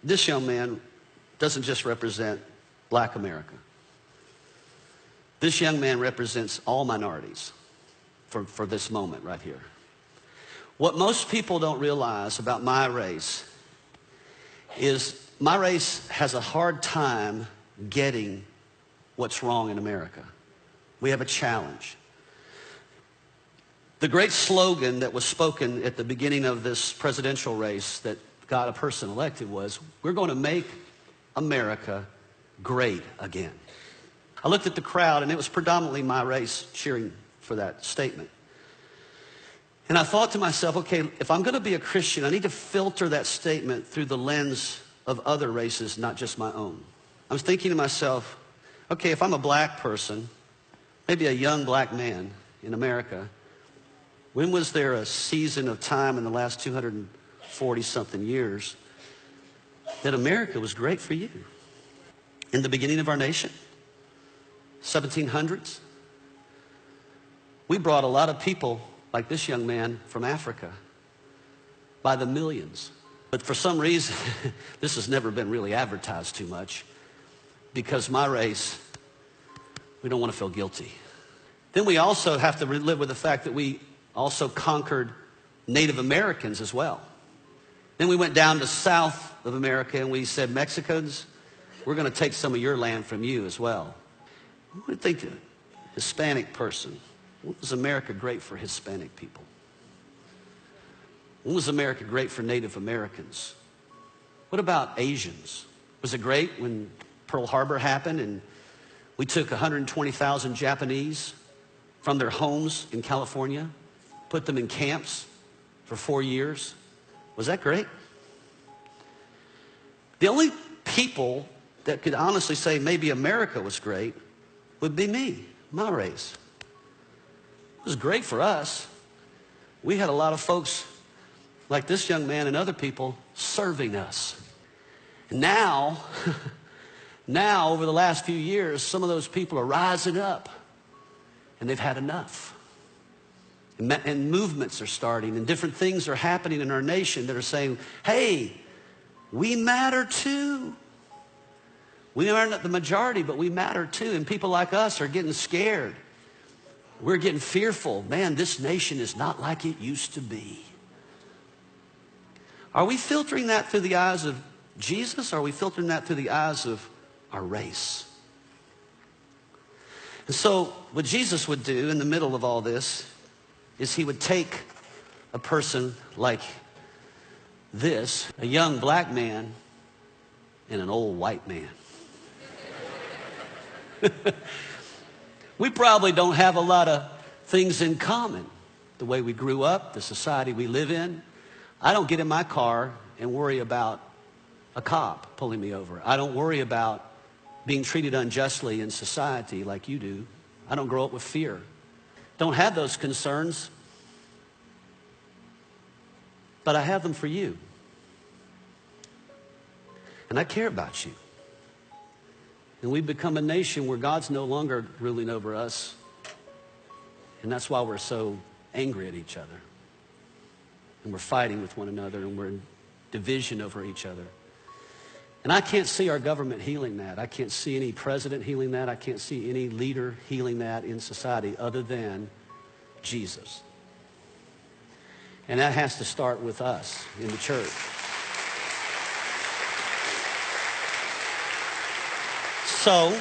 This young man doesn't just represent black America. This young man represents all minorities for this moment right here. What most people don't realize about my race is my race has a hard time getting what's wrong in America. We have a challenge. The great slogan that was spoken at the beginning of this presidential race that got a person elected was, we're going to make America great again. I looked at the crowd, and it was predominantly my race cheering for that statement. And I thought to myself, okay, if I'm going to be a Christian, I need to filter that statement through the lens of other races, not just my own. I was thinking to myself, okay, if I'm a black person, maybe a young black man in America, when was there a season of time in the last 240-something years that America was great for you? In the beginning of our nation, 1700s, we brought a lot of people like this young man from Africa by the millions. But for some reason, this has never been really advertised too much because my race, we don't want to feel guilty. Then we also have to live with the fact that we also conquered Native Americans as well. Then we went down to South of America and we said, Mexicans, we're going to take some of your land from you as well. What do you think of a Hispanic person? When was America great for Hispanic people? When was America great for Native Americans? What about Asians? Was it great when Pearl Harbor happened and we took 120,000 Japanese from their homes in California, put them in camps for 4 years? Was that great? The only people that could honestly say maybe America was great would be me, my race. It was great for us. We had a lot of folks like this young man and other people serving us. Now, over the last few years, some of those people are rising up and they've had enough. And movements are starting and different things are happening in our nation that are saying, hey, we matter too. We are not the majority, but we matter too. And people like us are getting scared. We're getting fearful. Man, this nation is not like it used to be. Are we filtering that through the eyes of Jesus? Or are we filtering that through the eyes of our race? And so what Jesus would do in the middle of all this is he would take a person like this, a young black man and an old white man. We probably don't have a lot of things in common. The way we grew up, the society we live in. I don't get in my car and worry about a cop pulling me over. I don't worry about being treated unjustly in society like you do. I don't grow up with fear. Don't have those concerns. But I have them for you. And I care about you. And we've become a nation where God's no longer ruling over us. And that's why we're so angry at each other. And we're fighting with one another and we're in division over each other. And I can't see our government healing that. I can't see any president healing that. I can't see any leader healing that in society other than Jesus. And that has to start with us in the church. So,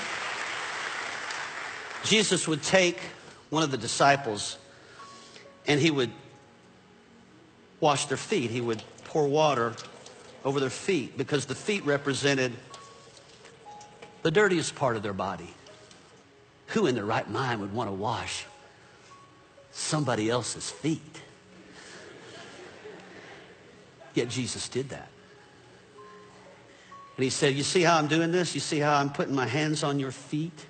Jesus would take one of the disciples and he would wash their feet. He would pour water over their feet because the feet represented the dirtiest part of their body. Who in their right mind would want to wash somebody else's feet? Yet Jesus did that. And he said, you see how I'm doing this? You see how I'm putting my hands on your feet?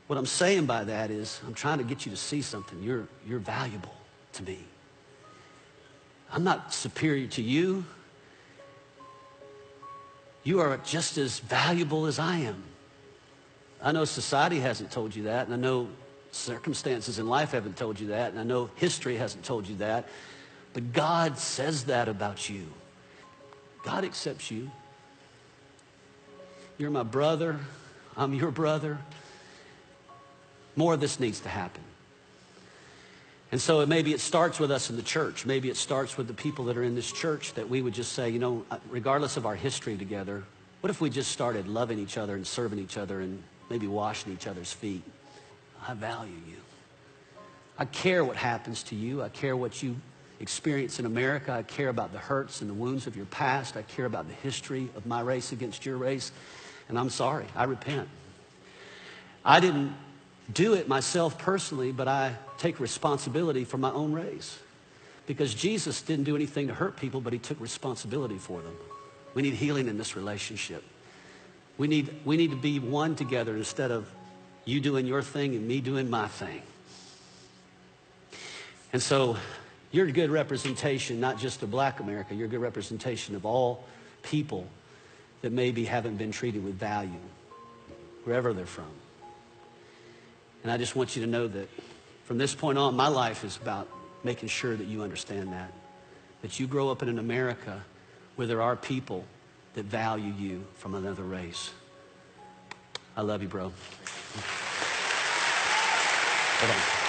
What I'm saying by that is I'm trying to get you to see something. You're valuable to me. I'm not superior to you. You are just as valuable as I am. I know society hasn't told you that, and I know circumstances in life haven't told you that, and I know history hasn't told you that, but God says that about you. God accepts you. You're my brother. I'm your brother. More of this needs to happen. And so maybe it starts with us in the church. Maybe it starts with the people that are in this church, that we would just say, you know, regardless of our history together, what if we just started loving each other and serving each other and maybe washing each other's feet? I value you. I care what happens to you. I care what you experience in America. I care about the hurts and the wounds of your past. I care about the history of my race against your race. And I'm sorry. I repent. I didn't do it myself personally, but I take responsibility for my own race. Because Jesus didn't do anything to hurt people, but he took responsibility for them. We need healing in this relationship. We need to be one together instead of you doing your thing and me doing my thing. And so you're a good representation, not just of Black America. You're a good representation of all people that maybe haven't been treated with value, wherever they're from. And I just want you to know that from this point on, my life is about making sure that you understand that you grow up in an America where there are people that value you from another race. I love you, bro. Hold on.